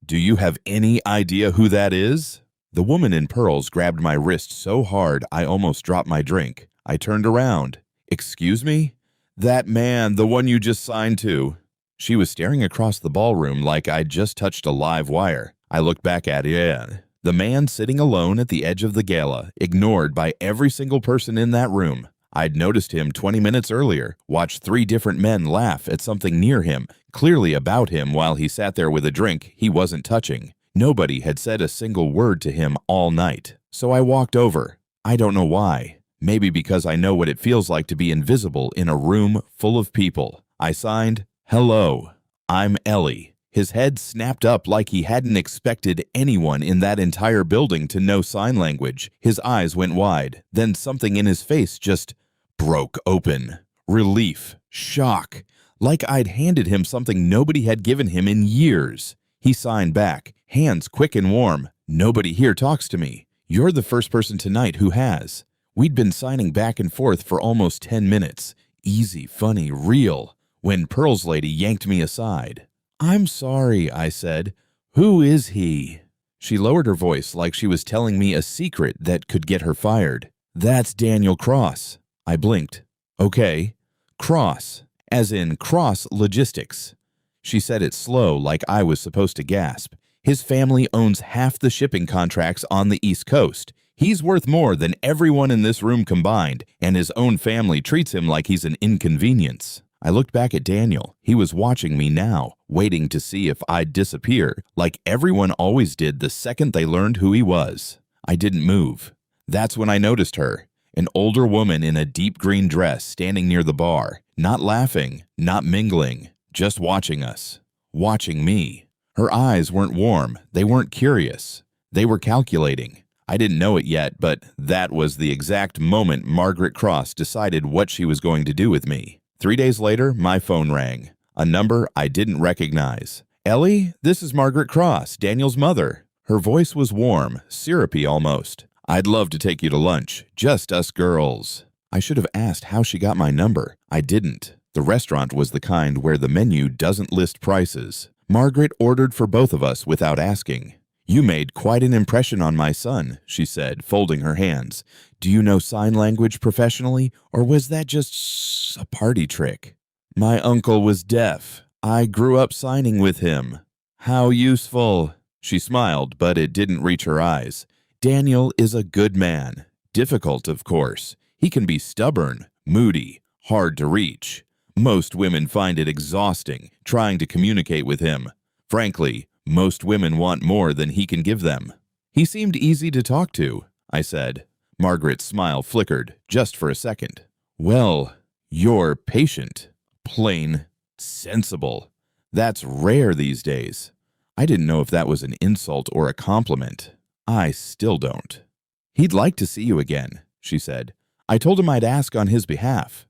Do you have any idea who that is? The woman in pearls grabbed my wrist so hard I almost dropped my drink. I turned around. Excuse me? That man, the one you just signed to. She was staring across the ballroom like I'd just touched a live wire. I looked back at it. The man sitting alone at the edge of the gala, ignored by every single person in that room. I'd noticed him 20 minutes earlier, watched 3 different men laugh at something near him, clearly about him while he sat there with a drink he wasn't touching. Nobody had said a single word to him all night. So I walked over. I don't know why. Maybe because I know what it feels like to be invisible in a room full of people. I signed, "Hello, I'm Ellie." His head snapped up like he hadn't expected anyone in that entire building to know sign language. His eyes went wide. Then something in his face just broke open. Relief, shock, like I'd handed him something nobody had given him in years. He signed back, hands quick and warm. "Nobody here talks to me. You're the first person tonight who has." We'd been signing back and forth for almost 10 minutes. Easy, funny, real. When Pearl's lady yanked me aside. "I'm sorry," I said. "Who is he?" She lowered her voice like she was telling me a secret that could get her fired. "That's Daniel Cross." I blinked. "Okay, Cross, as in Cross Logistics." She said it slow like I was supposed to gasp. "His family owns half the shipping contracts on the East Coast. He's worth more than everyone in this room combined, and his own family treats him like he's an inconvenience." I looked back at Daniel. He was watching me now, waiting to see if I'd disappear, like everyone always did the second they learned who he was. I didn't move. That's when I noticed her, an older woman in a deep green dress standing near the bar, not laughing, not mingling, just watching us, watching me. Her eyes weren't warm, they weren't curious, they were calculating. I didn't know it yet, but that was the exact moment Margaret Cross decided what she was going to do with me. 3 days later, my phone rang. A number I didn't recognize. "Ellie, this is Margaret Cross, Daniel's mother." Her voice was warm, syrupy almost. "I'd love to take you to lunch, just us girls." I should have asked how she got my number. I didn't. The restaurant was the kind where the menu doesn't list prices. Margaret ordered for both of us without asking. "You made quite an impression on my son," she said, folding her hands. "Do you know sign language professionally, or was that just a party trick?" "My uncle was deaf. I grew up signing with him." "How useful." She smiled, but it didn't reach her eyes. "Daniel is a good man. Difficult, of course. He can be stubborn, moody, hard to reach. Most women find it exhausting trying to communicate with him. Frankly, most women want more than he can give them." "He seemed easy to talk to," I said. Margaret's smile flickered, just for a second. "Well, you're patient, plain, sensible. That's rare these days." I didn't know if that was an insult or a compliment. I still don't. "He'd like to see you again," she said. "I told him I'd ask on his behalf."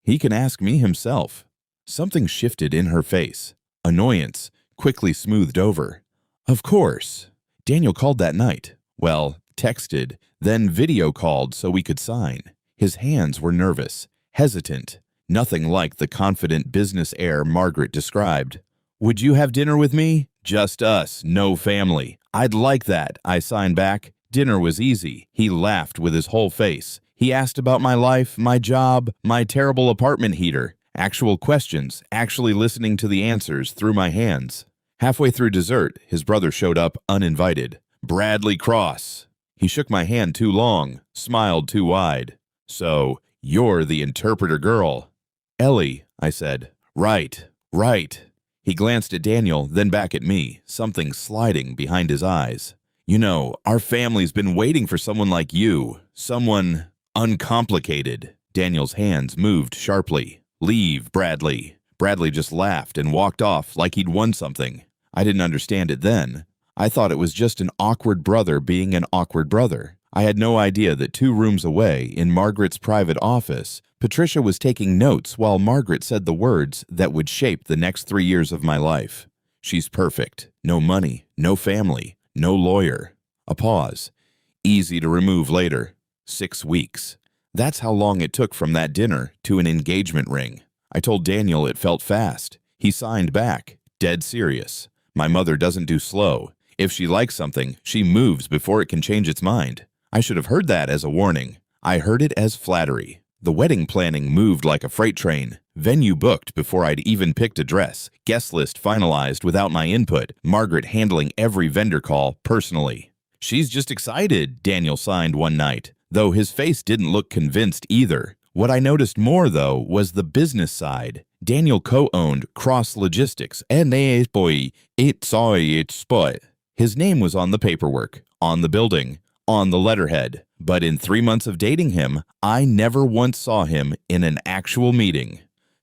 "He can ask me himself." Something shifted in her face. Annoyance quickly smoothed over. "Of course." Daniel called that night. Well, texted, then video called so we could sign. His hands were nervous, hesitant, nothing like the confident business air Margaret described. "Would you have dinner with me?" "Just us, no family." "I'd like that," I signed back. Dinner was easy. He laughed with his whole face. He asked about my life, my job, my terrible apartment heater. Actual questions, actually listening to the answers through my hands. Halfway through dessert, his brother showed up uninvited. "Bradley Cross." He shook my hand too long, smiled too wide. "So, you're the interpreter girl." "Ellie," I said. Right. He glanced at Daniel, then back at me, something sliding behind his eyes. "You know, our family's been waiting for someone like you. Someone uncomplicated." Daniel's hands moved sharply. "Leave, Bradley." Bradley just laughed and walked off like he'd won something. I didn't understand it then. I thought it was just an awkward brother being an awkward brother. I had no idea that 2 rooms away, in Margaret's private office, Patricia was taking notes while Margaret said the words that would shape the next 3 years of my life. "She's perfect. No money, no family, no lawyer." A pause. Easy to remove later. 6 weeks. That's how long it took from that dinner to an engagement ring. I told Daniel it felt fast. He signed back, dead serious. My mother doesn't do slow. If she likes something, she moves before it can change its mind. I should have heard that as a warning. I heard it as flattery. The wedding planning moved like a freight train. Venue booked before I'd even picked a dress. Guest list finalized without my input. Margaret handling every vendor call personally. She's just excited, Daniel signed one night, though his face didn't look convinced either. What I noticed more, though, was the business side. Daniel co-owned Cross Logistics, and his name was on the paperwork, on the building, on the letterhead. But in 3 months of dating him, I never once saw him in an actual meeting.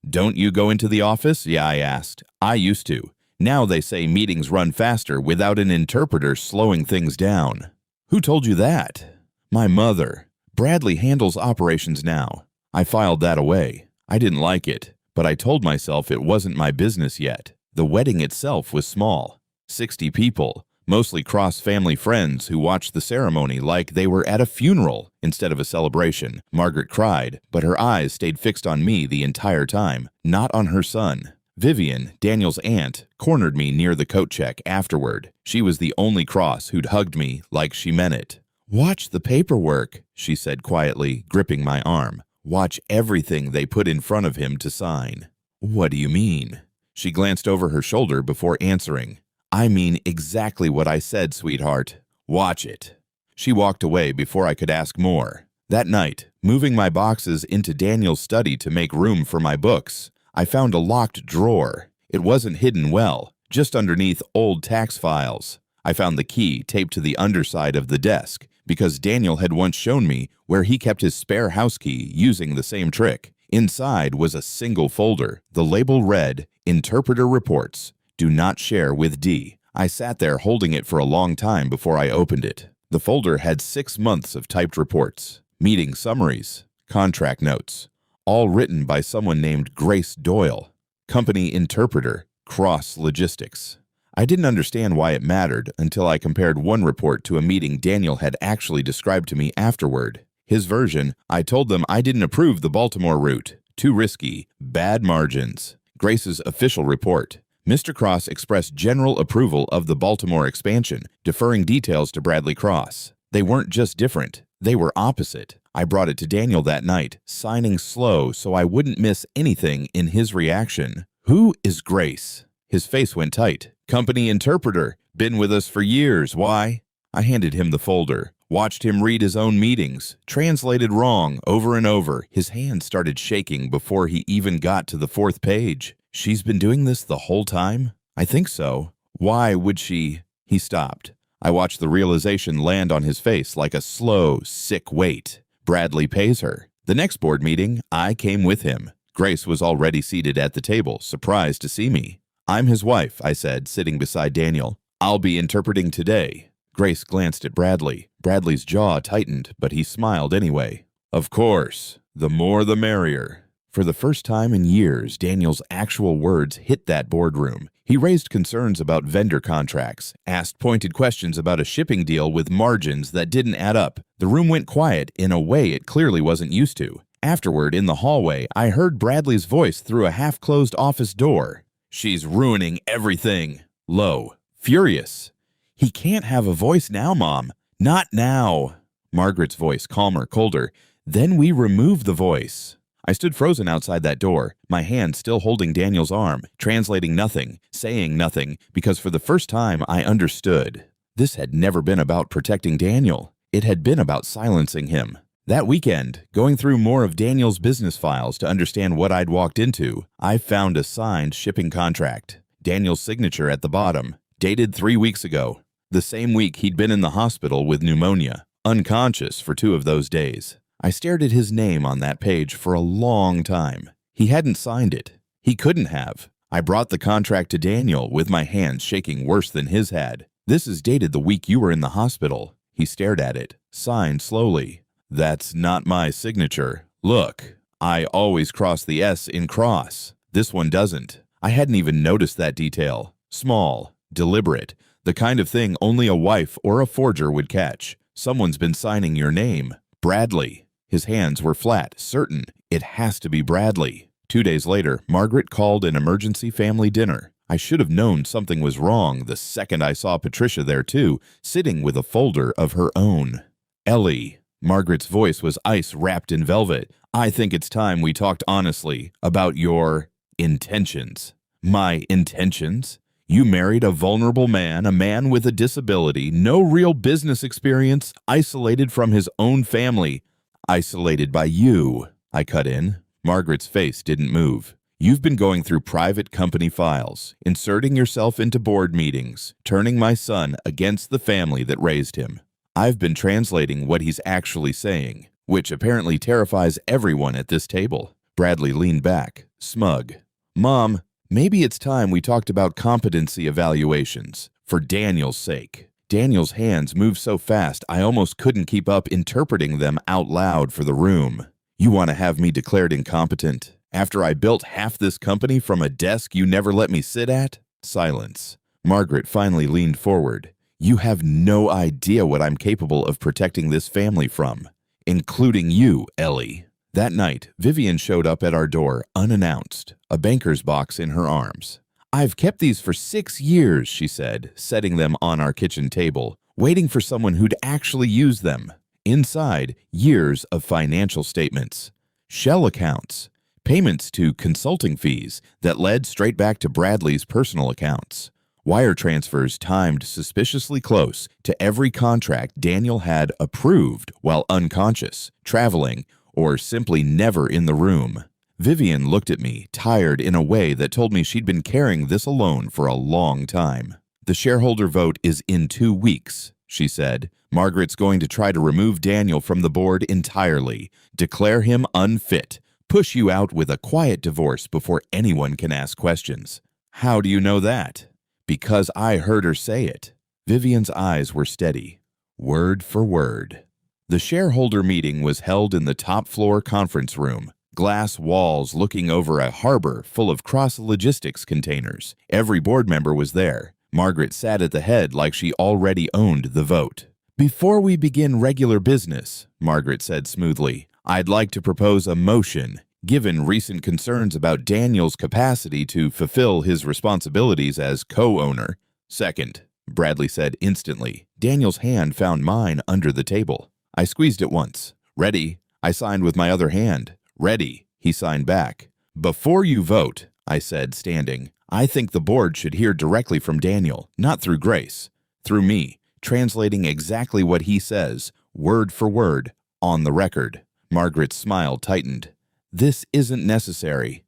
Don't you go into the office? Yeah, I asked. I used to. Now they say meetings run faster without an interpreter slowing things down. Who told you that? My mother. Bradley handles operations now. I filed that away. I didn't like it, but I told myself it wasn't my business yet. The wedding itself was small. 60 people, mostly cross-family friends who watched the ceremony like they were at a funeral instead of a celebration. Margaret cried, but her eyes stayed fixed on me the entire time, not on her son. Vivian, Daniel's aunt, cornered me near the coat check afterward. She was the only Cross who'd hugged me like she meant it. "Watch the paperwork," she said quietly, gripping my arm. "Watch everything they put in front of him to sign." "What do you mean?" She glanced over her shoulder before answering. "I mean exactly what I said, sweetheart. Watch it." She walked away before I could ask more. That night, moving my boxes into Daniel's study to make room for my books, I found a locked drawer. It wasn't hidden well, just underneath old tax files. I found the key taped to the underside of the desk because Daniel had once shown me where he kept his spare house key using the same trick. Inside was a single folder. The label read, "Interpreter Reports. Do not share with D." I sat there holding it for a long time before I opened it. The folder had 6 months of typed reports, meeting summaries, contract notes, all written by someone named Grace Doyle, company interpreter, Cross Logistics. I didn't understand why it mattered until I compared one report to a meeting Daniel had actually described to me afterward. His version, I told them I didn't approve the Baltimore route. Too risky, bad margins. Grace's official report. Mr. Cross expressed general approval of the Baltimore expansion, deferring details to Bradley Cross. They weren't just different, they were opposite. I brought it to Daniel that night, signing slow so I wouldn't miss anything in his reaction. "Who is Grace?" His face went tight. "Company interpreter. Been with us for years. Why?" I handed him the folder. Watched him read his own meetings. Translated wrong over and over. His hand started shaking before he even got to the 4th page. "She's been doing this the whole time?" "I think so." "Why would she?" He stopped. I watched the realization land on his face like a slow, sick weight. Bradley pays her. The next board meeting, I came with him. Grace was already seated at the table, surprised to see me. "I'm his wife," I said, sitting beside Daniel. "I'll be interpreting today." Grace glanced at Bradley. Bradley's jaw tightened, but he smiled anyway. "Of course. The more the merrier." For the first time in years, Daniel's actual words hit that boardroom. He raised concerns about vendor contracts, asked pointed questions about a shipping deal with margins that didn't add up. The room went quiet in a way it clearly wasn't used to. Afterward, in the hallway, I heard Bradley's voice through a half-closed office door. "She's ruining everything." Low. Furious. "He can't have a voice now, Mom. Not now." Margaret's voice, calmer, colder. "Then we remove the voice." I stood frozen outside that door, my hand still holding Daniel's arm, translating nothing, saying nothing, because for the first time I understood. This had never been about protecting Daniel. It had been about silencing him. That weekend, going through more of Daniel's business files to understand what I'd walked into, I found a signed shipping contract. Daniel's signature at the bottom, dated 3 weeks ago. The same week he'd been in the hospital with pneumonia, unconscious for 2 of those days. I stared at his name on that page for a long time. He hadn't signed it. He couldn't have. I brought the contract to Daniel with my hands shaking worse than his had. "This is dated the week you were in the hospital." He stared at it, signed slowly. "That's not my signature. Look, I always cross the S in cross. This one doesn't." I hadn't even noticed that detail. Small, deliberate, the kind of thing only a wife or a forger would catch. Someone's been signing your name. Bradley. His hands were flat, certain. It has to be Bradley. 2 days later, Margaret called an emergency family dinner. I should have known something was wrong the second I saw Patricia there too, sitting with a folder of her own. Ellie, Margaret's voice was ice wrapped in velvet. I think it's time we talked honestly about your intentions. My intentions? You married a vulnerable man, a man with a disability, no real business experience, isolated from his own family. Isolated by you, I cut in. Margaret's face didn't move. You've been going through private company files, inserting yourself into board meetings, turning my son against the family that raised him. I've been translating what he's actually saying, which apparently terrifies everyone at this table. Bradley leaned back, smug. Mom, maybe it's time we talked about competency evaluations, for Daniel's sake. Daniel's hands moved so fast I almost couldn't keep up interpreting them out loud for the room. You want to have me declared incompetent after I built half this company from a desk you never let me sit at? Silence. Margaret finally leaned forward. You have no idea what I'm capable of protecting this family from, including you, Ellie. That night, Vivian showed up at our door unannounced, a banker's box in her arms. I've kept these for 6 years, she said, setting them on our kitchen table, waiting for someone who'd actually use them. Inside, years of financial statements, shell accounts, payments to consulting fees that led straight back to Bradley's personal accounts, wire transfers timed suspiciously close to every contract Daniel had approved while unconscious, traveling, or simply never in the room. Vivian looked at me, tired in a way that told me she'd been carrying this alone for a long time. The shareholder vote is in 2 weeks, she said. Margaret's going to try to remove Daniel from the board entirely, declare him unfit, push you out with a quiet divorce before anyone can ask questions. How do you know that? Because I heard her say it. Vivian's eyes were steady, word for word. The shareholder meeting was held in the top-floor conference room, glass walls looking over a harbor full of cross-logistics containers. Every board member was there. Margaret sat at the head like she already owned the vote. Before we begin regular business, Margaret said smoothly, I'd like to propose a motion. Given recent concerns about Daniel's capacity to fulfill his responsibilities as co-owner. Second, Bradley said instantly. Daniel's hand found mine under the table. I squeezed it once. Ready, I signed with my other hand. Ready, he signed back. Before you vote, I said, standing, I think the board should hear directly from Daniel, not through Grace, through me, translating exactly what he says, word for word, on the record. Margaret's smile tightened. This isn't necessary.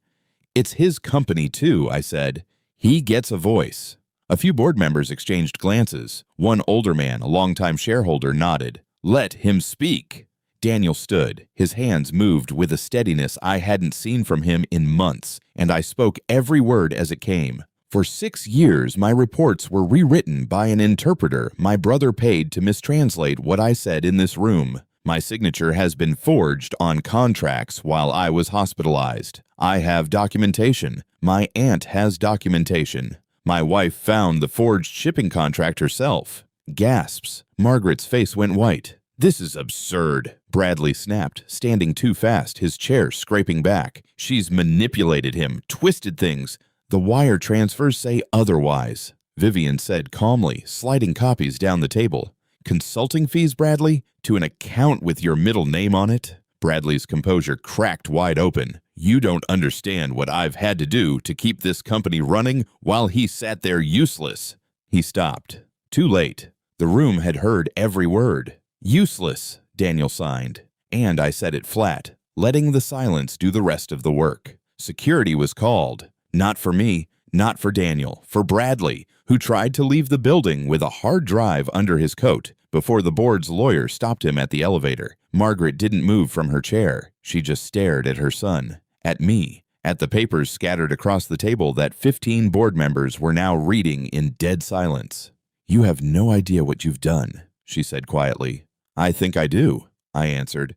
It's his company too, I said. He gets a voice. A few board members exchanged glances. One older man, a longtime shareholder, nodded. Let him speak. Daniel stood. His hands moved with a steadiness I hadn't seen from him in months, and I spoke every word as it came. For 6 years, my reports were rewritten by an interpreter my brother paid to mistranslate what I said in this room. My signature has been forged on contracts while I was hospitalized. I have documentation. My aunt has documentation. My wife found the forged shipping contract herself. Gasps. Margaret's face went white. This is absurd, Bradley snapped, standing too fast, his chair scraping back. She's manipulated him, twisted things. The wire transfers say otherwise, Vivian said calmly, sliding copies down the table. Consulting fees, Bradley? To an account with your middle name on it? Bradley's composure cracked wide open. You don't understand what I've had to do to keep this company running while he sat there useless. He stopped. Too late. The room had heard every word. Useless, Daniel signed. And I said it flat, letting the silence do the rest of the work. Security was called. Not for me, not for Daniel, for Bradley, who tried to leave the building with a hard drive under his coat before the board's lawyer stopped him at the elevator. Margaret didn't move from her chair. She just stared at her son, at me, at the papers scattered across the table that 15 board members were now reading in dead silence. You have no idea what you've done, she said quietly. I think I do, I answered.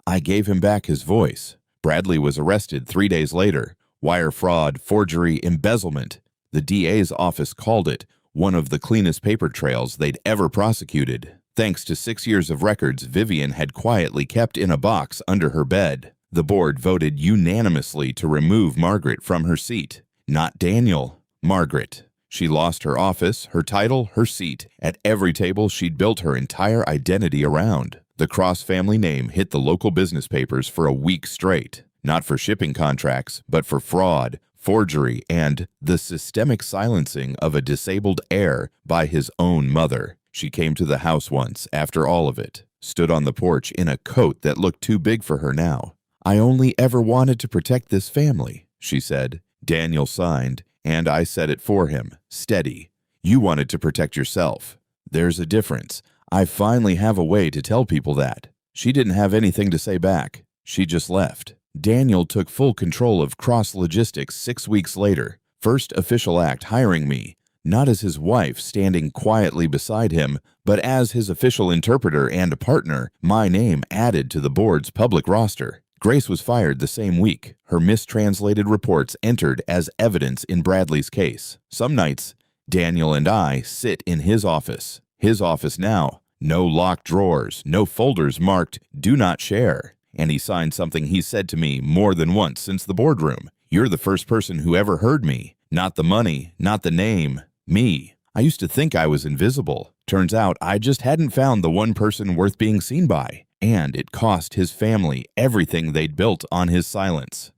I gave him back his voice. Bradley was arrested 3 days later. Wire fraud, forgery, embezzlement. The DA's office called it one of the cleanest paper trails they'd ever prosecuted. Thanks to 6 years of records Vivian had quietly kept in a box under her bed. The board voted unanimously to remove Margaret from her seat. Not Daniel. Margaret. She lost her office, her title, her seat. At every table she'd built her entire identity around. The Cross family name hit the local business papers for a week straight. Not for shipping contracts, but for fraud, forgery, and the systemic silencing of a disabled heir by his own mother. She came to the house once, after all of it, stood on the porch in a coat that looked too big for her now. "I only ever wanted to protect this family," she said. Daniel signed, and I said it for him, steady. "You wanted to protect yourself. There's a difference. I finally have a way to tell people that." She didn't have anything to say back. She just left. Daniel took full control of Cross Logistics 6 weeks later. First official act hiring me, not as his wife standing quietly beside him, but as his official interpreter and partner, my name added to the board's public roster. Grace was fired the same week. Her mistranslated reports entered as evidence in Bradley's case. Some nights, Daniel and I sit in his office. His office now. No locked drawers, no folders marked "Do not share." And he signed something he said to me more than once since the boardroom. "You're the first person who ever heard me. Not the money, not the name. Me." I used to think I was invisible. Turns out I just hadn't found the one person worth being seen by. And it cost his family everything they'd built on his silence.